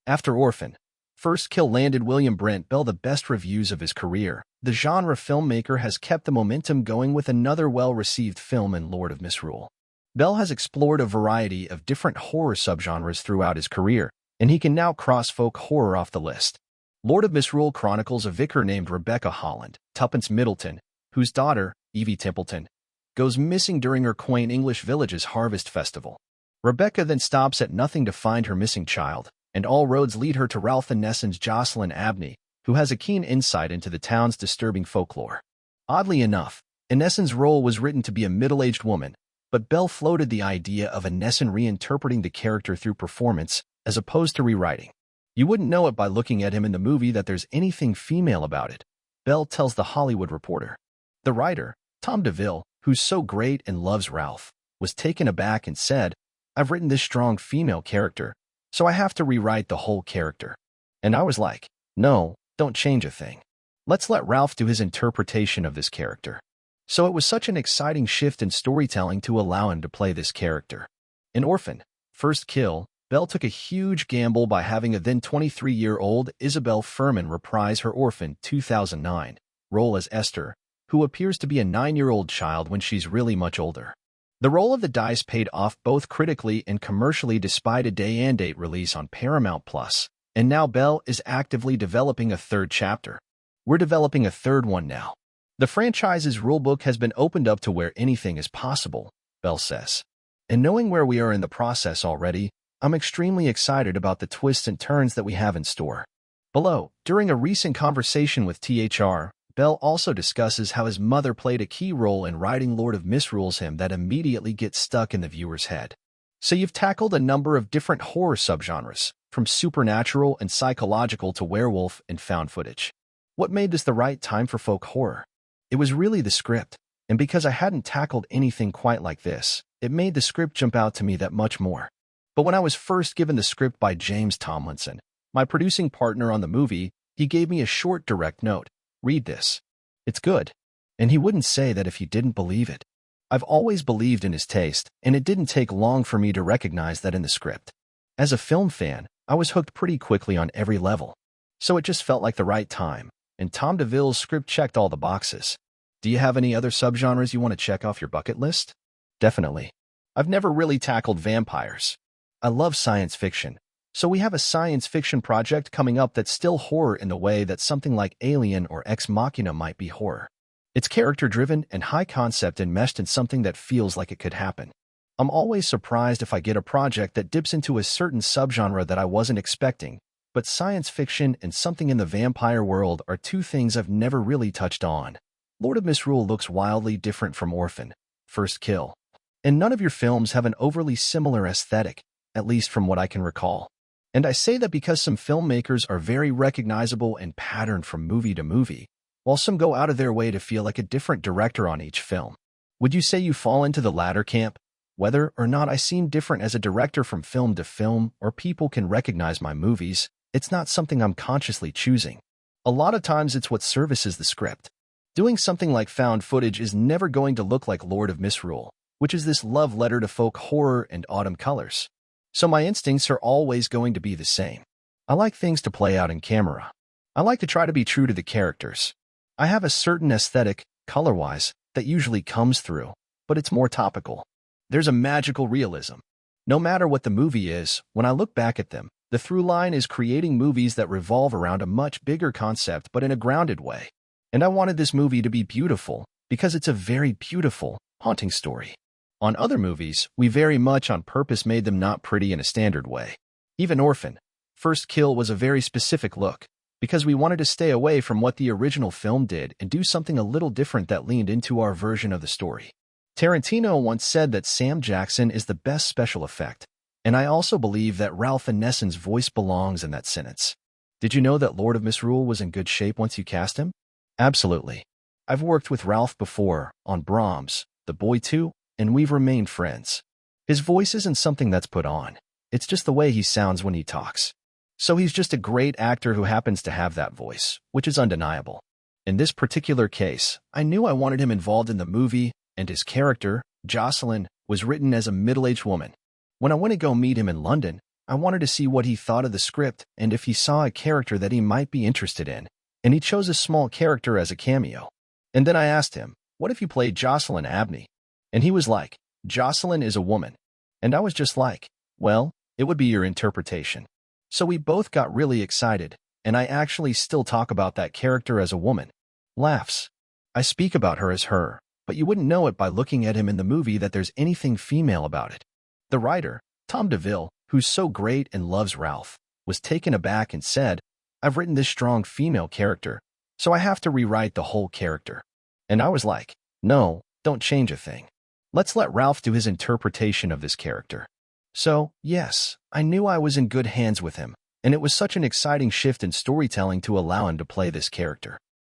After Orphan, First Kill landed William Brent Bell the best reviews of his career. The genre filmmaker has kept the momentum going with another well-received film in Lord of Misrule. Bell has explored a variety of different horror subgenres throughout his career, and he can now cross folk horror off the list. Lord of Misrule chronicles a vicar named Rebecca Holland, Tuppence Middleton, whose daughter, Evie Templeton, goes missing during her quaint English village's harvest festival. Rebecca then stops at nothing to find her missing child, and all roads lead her to Ralph Inessen's Jocelyn Abney, who has a keen insight into the town's disturbing folklore. Oddly enough, Inessen's role was written to be a middle-aged woman, but Bell floated the idea of Inessen reinterpreting the character through performance as opposed to rewriting. You wouldn't know it by looking at him in the movie that there's anything female about it, Bell tells The Hollywood Reporter. The writer, Tom DeVille, who's so great and loves Ralph, was taken aback and said, "I've written this strong female character, so I have to rewrite the whole character." And I was like, no, don't change a thing. Let's let Ralph do his interpretation of this character. So it was such an exciting shift in storytelling to allow him to play this character. In Orphan, First Kill, Bell took a huge gamble by having a then 23-year-old Isabel Fuhrman reprise her Orphan 2009 role as Esther, who appears to be a 9-year-old child when she's really much older. The roll of the dice paid off both critically and commercially despite a day-and-date release on Paramount+, and now Bell is actively developing a third chapter. We're developing a third one now. The franchise's rulebook has been opened up to where anything is possible, Bell says. And knowing where we are in the process already, I'm extremely excited about the twists and turns that we have in store. Below, during a recent conversation with THR, Bell also discusses how his mother played a key role in writing Lord of Misrule's hymn that immediately gets stuck in the viewer's head. So you've tackled a number of different horror subgenres, from supernatural and psychological to werewolf and found footage. What made this the right time for folk horror? It was really the script, and because I hadn't tackled anything quite like this, it made the script jump out to me that much more. But when I was first given the script by James Tomlinson, my producing partner on the movie, he gave me a short direct note. Read this. It's good. And he wouldn't say that if he didn't believe it. I've always believed in his taste, and it didn't take long for me to recognize that in the script. As a film fan, I was hooked pretty quickly on every level. So it just felt like the right time, and Tom DeVille's script checked all the boxes. Do you have any other subgenres you want to check off your bucket list? Definitely. I've never really tackled vampires. I love science fiction, so we have a science fiction project coming up that's still horror in the way that something like Alien or Ex Machina might be horror. It's character-driven and high-concept and meshed in something that feels like it could happen. I'm always surprised if I get a project that dips into a certain subgenre that I wasn't expecting, but science fiction and something in the vampire world are two things I've never really touched on. Lord of Misrule looks wildly different from Orphan, First Kill, and none of your films have an overly similar aesthetic, at least from what I can recall. And I say that because some filmmakers are very recognizable and patterned from movie to movie, while some go out of their way to feel like a different director on each film. Would you say you fall into the latter camp? Whether or not I seem different as a director from film to film, or people can recognize my movies, it's not something I'm consciously choosing. A lot of times it's what services the script. Doing something like found footage is never going to look like Lord of Misrule, which is this love letter to folk horror and autumn colors. So my instincts are always going to be the same. I like things to play out in camera. I like to try to be true to the characters. I have a certain aesthetic, color-wise, that usually comes through, but it's more topical. There's a magical realism. No matter what the movie is, when I look back at them, the through line is creating movies that revolve around a much bigger concept but in a grounded way. And I wanted this movie to be beautiful, because it's a very beautiful, haunting story. On other movies, we very much on purpose made them not pretty in a standard way. Even Orphan, First Kill was a very specific look, because we wanted to stay away from what the original film did and do something a little different that leaned into our version of the story. Tarantino once said that Sam Jackson is the best special effect, and I also believe that Ralph Inessen's voice belongs in that sentence. Did you know that Lord of Misrule was in good shape once you cast him? Absolutely. I've worked with Ralph before, on Brahms, The Boy 2, and we've remained friends. His voice isn't something that's put on. It's just the way he sounds when he talks. So he's just a great actor who happens to have that voice, which is undeniable. In this particular case, I knew I wanted him involved in the movie, and his character, Jocelyn, was written as a middle-aged woman. When I went to go meet him in London, I wanted to see what he thought of the script and if he saw a character that he might be interested in, and he chose a small character as a cameo. And then I asked him, what if you played Jocelyn Abney? And he was like, Jocelyn is a woman. And I was just like, well, it would be your interpretation. So we both got really excited, and I actually still talk about that character as a woman. Laughs. I speak about her as her, but you wouldn't know it by looking at him in the movie that there's anything female about it. The writer, Tom DeVille, who's so great and loves Ralph, was taken aback and said, I've written this strong female character, so I have to rewrite the whole character. And I was like, no, don't change a thing. Let's let Ralph do his interpretation of this character. So, yes, I knew I was in good hands with him, and it was such an exciting shift in storytelling to allow him to play this character.